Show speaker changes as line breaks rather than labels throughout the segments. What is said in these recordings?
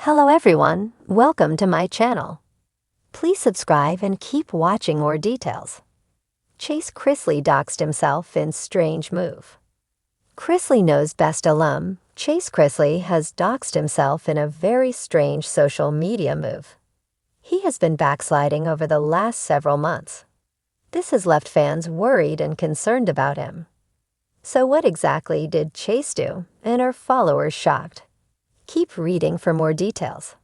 Hello everyone, welcome to my channel. Please subscribe and keep watching more details. Chrisley doxed himself in strange move. Chrisley Knows Best alum, Chrisley has doxed himself in a very strange social media move. He has been backsliding over the last several months. This has left fans worried and concerned about him. So what exactly did Chase do, and are followers shocked? Keep reading for more details.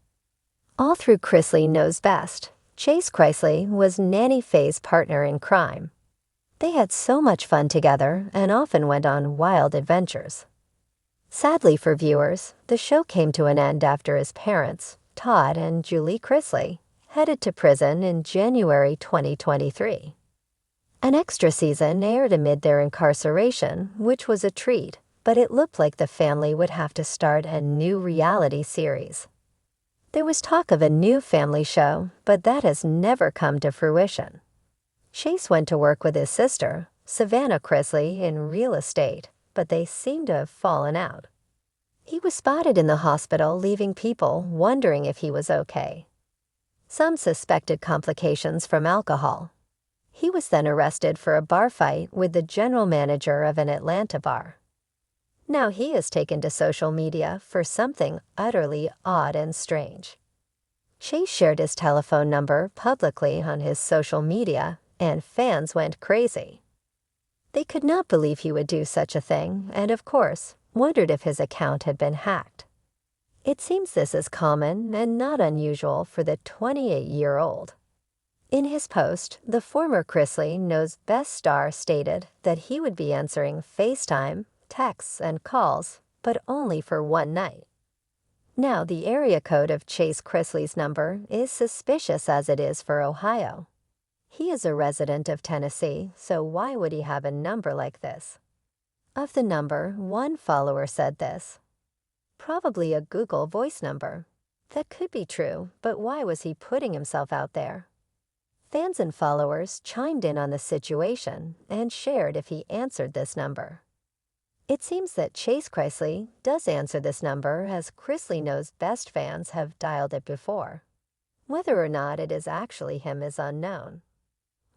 All through Chrisley Knows Best, Chrisley was Nanny Faye's partner in crime. They had so much fun together and often went on wild adventures. Sadly for viewers, the show came to an end after his parents, Todd and Julie Chrisley, headed to prison in January 2023. An extra season aired amid their incarceration, which was a treat, but it looked like the family would have to start a new reality series. There was talk of a new family show, but that has never come to fruition. Chase went to work with his sister, Savannah Chrisley, in real estate, but they seem to have fallen out. He was spotted in the hospital leaving people wondering if he was okay. Some suspected complications from alcohol. He was then arrested for a bar fight with the general manager of an Atlanta bar. Now he is taken to social media for something utterly odd and strange. Chase shared his telephone number publicly on his social media, and fans went crazy. They could not believe he would do such a thing, and of course, wondered if his account had been hacked. It seems this is common and not unusual for the 28-year-old. In his post, the former Chrisley Knows Best star stated that he would be answering FaceTime, texts, and calls, but only for one night. Now, the area code of Chase Chrisley's number is suspicious as it is for Ohio. He is a resident of Tennessee, so why would he have a number like this? Of the number, one follower said this: "Probably a Google voice number." That could be true, but why was he putting himself out there? Fans and followers chimed in on the situation and shared if he answered this number. It seems that Chase Chrisley does answer this number, as Chrisley Knows Best fans have dialed it before. Whether or not it is actually him is unknown.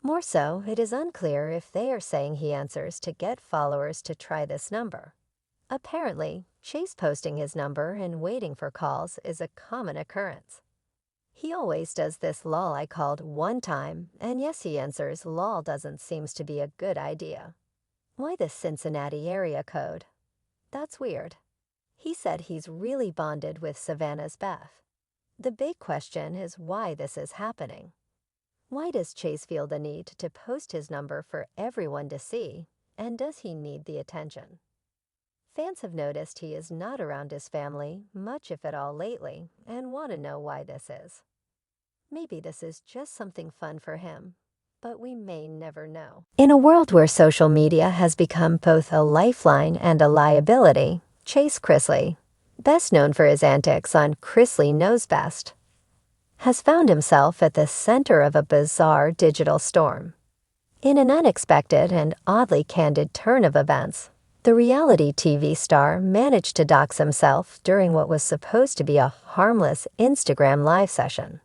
More so, it is unclear if they are saying he answers to get followers to try this number. Apparently, Chase posting his number and waiting for calls is a common occurrence. He always does this lol I called one time, and yes, he answers lol doesn't seems to be a good idea. Why the Cincinnati area code? That's weird. He said he's really bonded with Savannah's Beth. The big question is why this is happening. Why does Chase feel the need to post his number for everyone to see, and does he need the attention? Fans have noticed he is not around his family, much if at all lately, and want to know why this is. Maybe this is just something fun for him, but we may never know. In a world where social media has become both a lifeline and a liability, Chase Chrisley, best known for his antics on Chrisley Knows Best, has found himself at the center of a bizarre digital storm. In an unexpected and oddly candid turn of events, the reality TV star managed to dox himself during what was supposed to be a harmless Instagram live session.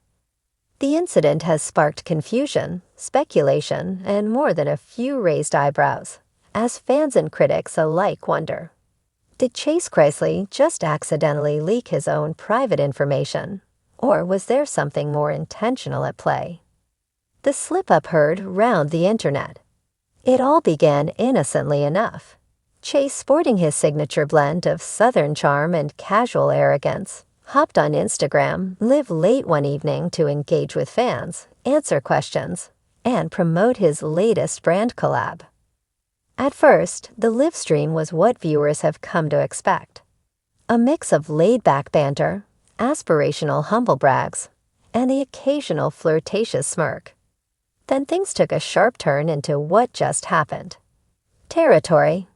The incident has sparked confusion, speculation, and more than a few raised eyebrows, as fans and critics alike wonder. Did Chase Chrisley just accidentally leak his own private information, or was there something more intentional at play? The slip-up heard round the internet. It all began innocently enough. Chase, sporting his signature blend of Southern charm and casual arrogance, hopped on Instagram, live late one evening to engage with fans, answer questions, and promote his latest brand collab. At first, the live stream was what viewers have come to expect. A mix of laid-back banter, aspirational humble brags, and the occasional flirtatious smirk. Then things took a sharp turn into what just happened. Territory.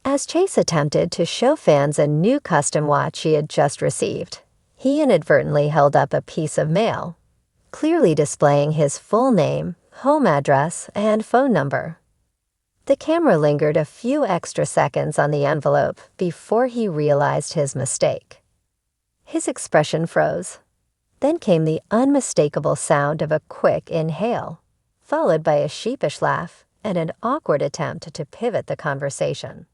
As Chase attempted to show fans a new custom watch he had just received, he inadvertently held up a piece of mail, clearly displaying his full name, home address, and phone number. The camera lingered a few extra seconds on the envelope before he realized his mistake. His expression froze. Then came the unmistakable sound of a quick inhale, followed by a sheepish laugh and an awkward attempt to pivot the conversation.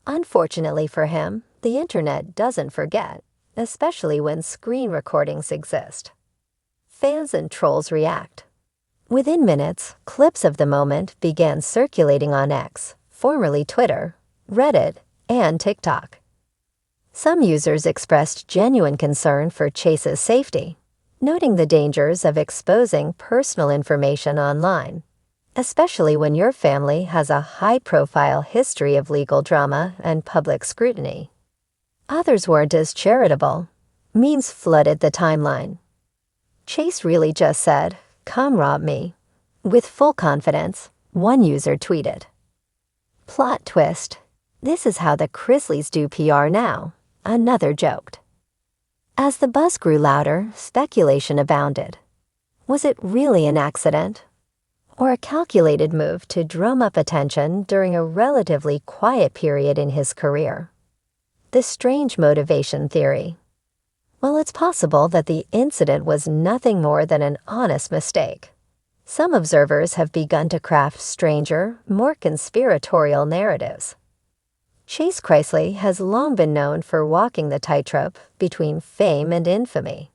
Unfortunately for him, the internet doesn't forget, especially when screen recordings exist. Fans and trolls react. Within minutes, clips of the moment began circulating on X, formerly Twitter, Reddit, and TikTok. Some users expressed genuine concern for Chase's safety, noting the dangers of exposing personal information online, especially when your family has a high-profile history of legal drama and public scrutiny. Others weren't as charitable. Memes flooded the timeline. Chase really just said, "Come rob me." With full confidence, one user tweeted. Plot twist. This is how the Chrisleys do PR now, another joked. As the buzz grew louder, speculation abounded. Was it really an accident? Or a calculated move to drum up attention during a relatively quiet period in his career? The strange motivation theory. Well, it's possible that the incident was nothing more than an honest mistake. Some observers have begun to craft stranger, more conspiratorial narratives. Chase Chrisley has long been known for walking the tightrope between fame and infamy.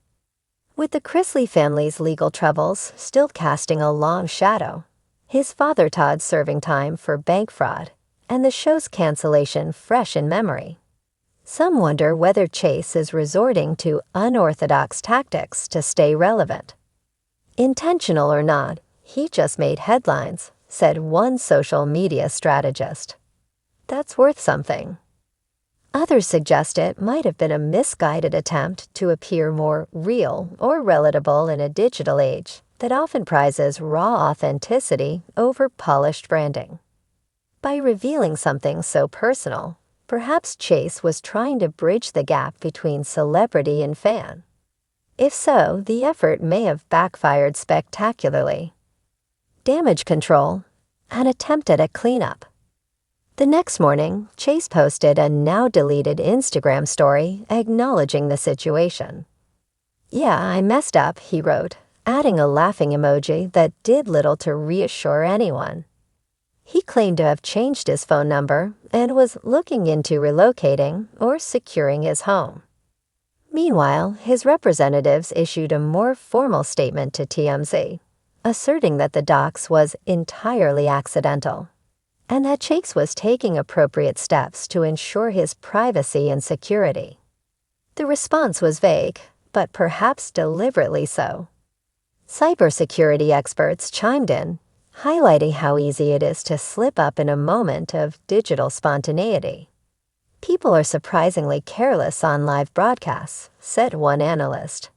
With the Chrisley family's legal troubles still casting a long shadow, his father Todd serving time for bank fraud, and the show's cancellation fresh in memory, some wonder whether Chase is resorting to unorthodox tactics to stay relevant. Intentional or not, he just made headlines, said one social media strategist. That's worth something. Others suggest it might have been a misguided attempt to appear more real or relatable in a digital age that often prizes raw authenticity over polished branding. By revealing something so personal, perhaps Chase was trying to bridge the gap between celebrity and fan. If so, the effort may have backfired spectacularly. Damage control, an attempt at a cleanup. The next morning, Chase posted a now-deleted Instagram story acknowledging the situation. "Yeah, I messed up," he wrote, adding a laughing emoji that did little to reassure anyone. He claimed to have changed his phone number and was looking into relocating or securing his home. Meanwhile, his representatives issued a more formal statement to TMZ, asserting that the dox was entirely accidental, and that Chase was taking appropriate steps to ensure his privacy and security. The response was vague, but perhaps deliberately so. Cybersecurity experts chimed in, highlighting how easy it is to slip up in a moment of digital spontaneity. "People are surprisingly careless on live broadcasts," said one analyst.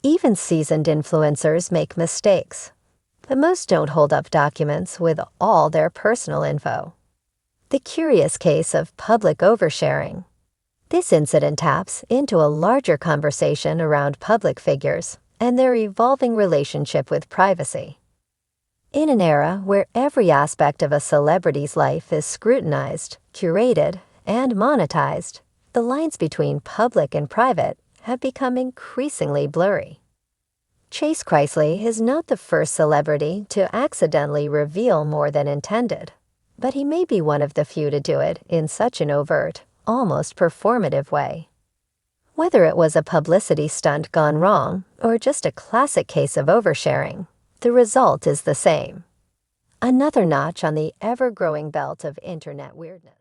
"Even seasoned influencers make mistakes, but most don't hold up documents with all their personal info." The curious case of public oversharing. This incident taps into a larger conversation around public figures and their evolving relationship with privacy. In an era where every aspect of a celebrity's life is scrutinized, curated, and monetized, the lines between public and private have become increasingly blurry. Chase Chrisley is not the first celebrity to accidentally reveal more than intended, but he may be one of the few to do it in such an overt, almost performative way. Whether it was a publicity stunt gone wrong or just a classic case of oversharing, the result is the same. Another notch on the ever-growing belt of internet weirdness.